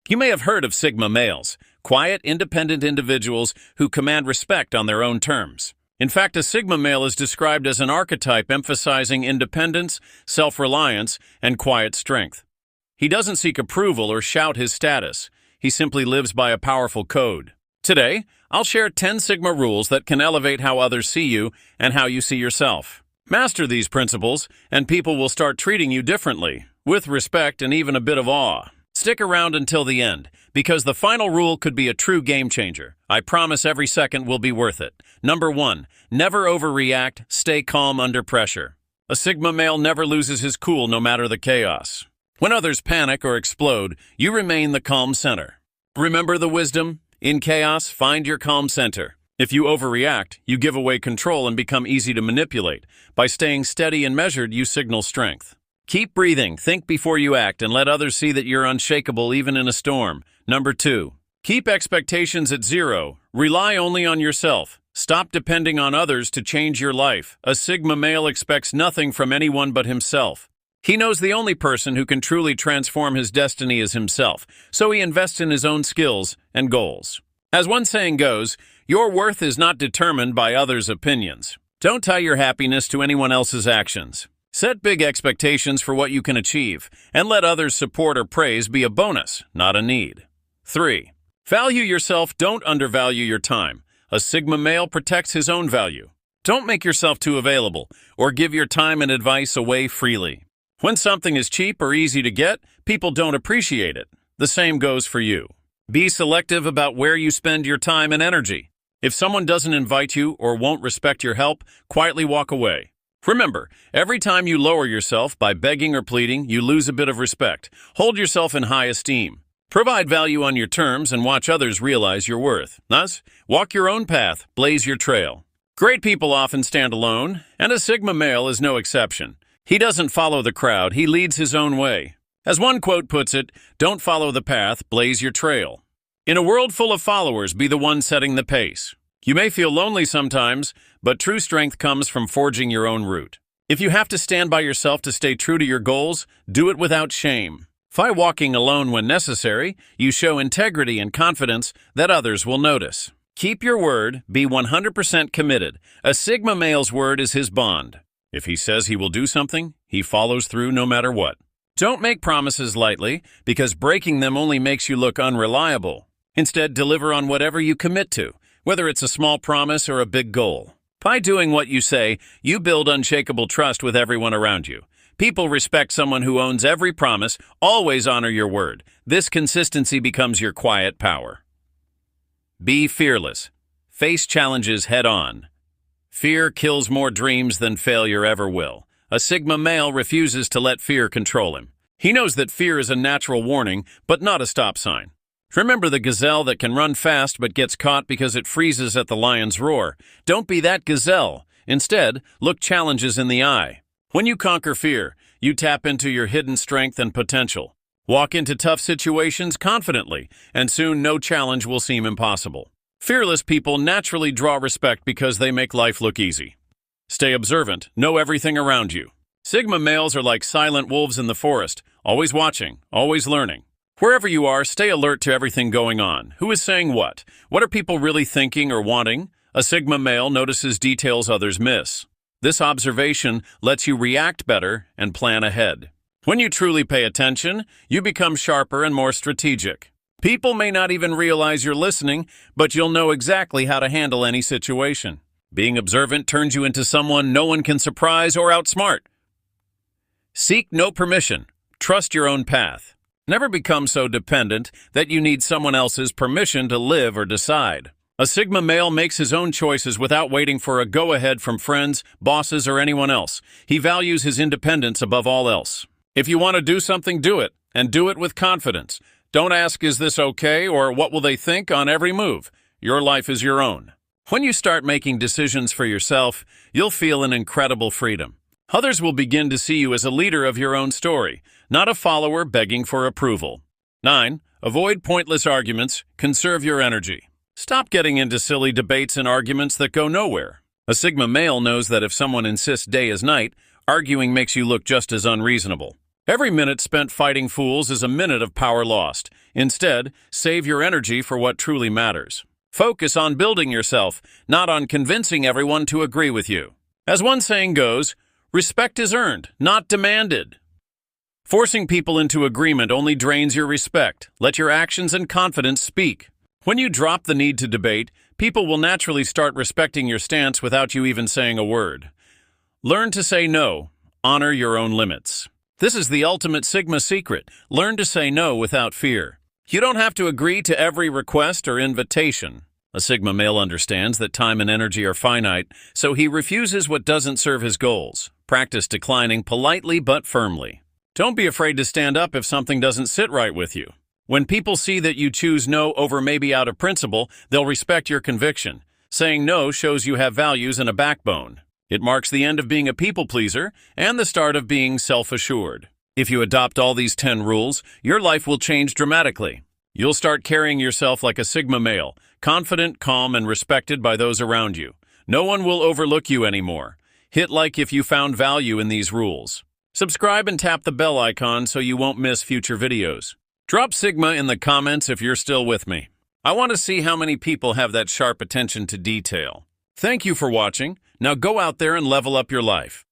You may have heard of Sigma males, quiet, independent individuals who command respect on their own terms. In fact, a Sigma male is described as an archetype emphasizing independence, self-reliance, and quiet strength. He doesn't seek approval or shout his status. He simply lives by a powerful code. Today, I'll share 10 Sigma rules that can elevate how others see you and how you see yourself. Master these principles, and people will start treating you differently, with respect and even a bit of awe. Stick around until the end, because the final rule could be a true game changer. I promise every second will be worth it. Number 1, never overreact, stay calm under pressure. A Sigma male never loses his cool no matter the chaos. When others panic or explode, you remain the calm center. Remember the wisdom? In chaos, find your calm center. If you overreact, you give away control and become easy to manipulate. By staying steady and measured, you signal strength. Keep breathing, think before you act, and let others see that you're unshakable even in a storm. Number 2, keep expectations at zero. Rely only on yourself. Stop depending on others to change your life. A Sigma male expects nothing from anyone but himself. He knows the only person who can truly transform his destiny is himself, so he invests in his own skills and goals. As one saying goes, your worth is not determined by others' opinions. Don't tie your happiness to anyone else's actions. Set big expectations for what you can achieve, and let others' support or praise be a bonus, not a need. 3, value yourself, don't undervalue your time. A Sigma male protects his own value. Don't make yourself too available, or give your time and advice away freely. When something is cheap or easy to get, people don't appreciate it. The same goes for you. Be selective about where you spend your time and energy. If someone doesn't invite you or won't respect your help, quietly walk away. Remember, every time you lower yourself by begging or pleading, you lose a bit of respect. Hold yourself in high esteem. Provide value on your terms and watch others realize your worth. Thus, walk your own path, blaze your trail. Great people often stand alone, and a Sigma male is no exception. He doesn't follow the crowd, he leads his own way. As one quote puts it, don't follow the path, blaze your trail. In a world full of followers, be the one setting the pace. You may feel lonely sometimes, but true strength comes from forging your own route. If you have to stand by yourself to stay true to your goals, do it without shame. By walking alone when necessary, you show integrity and confidence that others will notice. Keep your word, be 100% committed. A Sigma male's word is his bond. If he says he will do something, he follows through no matter what. Don't make promises lightly, because breaking them only makes you look unreliable. Instead, deliver on whatever you commit to, whether it's a small promise or a big goal. By doing what you say, you build unshakable trust with everyone around you. People respect someone who owns every promise. Always honor your word. This consistency becomes your quiet power. Be fearless. Face challenges head on. Fear kills more dreams than failure ever will. A Sigma male refuses to let fear control him. He knows that fear is a natural warning, but not a stop sign. Remember the gazelle that can run fast but gets caught because it freezes at the lion's roar. Don't be that gazelle. Instead, look challenges in the eye. When you conquer fear, you tap into your hidden strength and potential. Walk into tough situations confidently, and soon no challenge will seem impossible. Fearless people naturally draw respect because they make life look easy. Stay observant, know everything around you. Sigma males are like silent wolves in the forest, always watching, always learning. Wherever you are, stay alert to everything going on. Who is saying what? What are people really thinking or wanting? A Sigma male notices details others miss. This observation lets you react better and plan ahead. When you truly pay attention, you become sharper and more strategic. People may not even realize you're listening, but you'll know exactly how to handle any situation. Being observant turns you into someone no one can surprise or outsmart. Seek no permission. Trust your own path. Never become so dependent that you need someone else's permission to live or decide. A Sigma male makes his own choices without waiting for a go-ahead from friends, bosses, or anyone else. He values his independence above all else. If you want to do something, do it, and do it with confidence. Don't ask, is this okay, or what will they think on every move. Your life is your own. When you start making decisions for yourself, you'll feel an incredible freedom. Others will begin to see you as a leader of your own story, not a follower begging for approval. 9. Avoid pointless arguments. Conserve your energy. Stop getting into silly debates and arguments that go nowhere. A Sigma male knows that if someone insists day is night, arguing makes you look just as unreasonable. Every minute spent fighting fools is a minute of power lost. Instead, save your energy for what truly matters. Focus on building yourself, not on convincing everyone to agree with you. As one saying goes, respect is earned, not demanded. Forcing people into agreement only drains your respect. Let your actions and confidence speak. When you drop the need to debate, people will naturally start respecting your stance without you even saying a word. Learn to say no. Honor your own limits. This is the ultimate Sigma secret. Learn to say no without fear. You don't have to agree to every request or invitation. A Sigma male understands that time and energy are finite, so he refuses what doesn't serve his goals. Practice declining politely but firmly. Don't be afraid to stand up if something doesn't sit right with you. When people see that you choose no over maybe out of principle, they'll respect your conviction. Saying no shows you have values and a backbone. It marks the end of being a people pleaser and the start of being self-assured. If you adopt all these 10 rules, your life will change dramatically. You'll start carrying yourself like a Sigma male, confident, calm, and respected by those around you. No one will overlook you anymore. Hit like if you found value in these rules. Subscribe and tap the bell icon so you won't miss future videos. Drop Sigma in the comments if you're still with me. I want to see how many people have that sharp attention to detail. Thank you for watching. Now go out there and level up your life.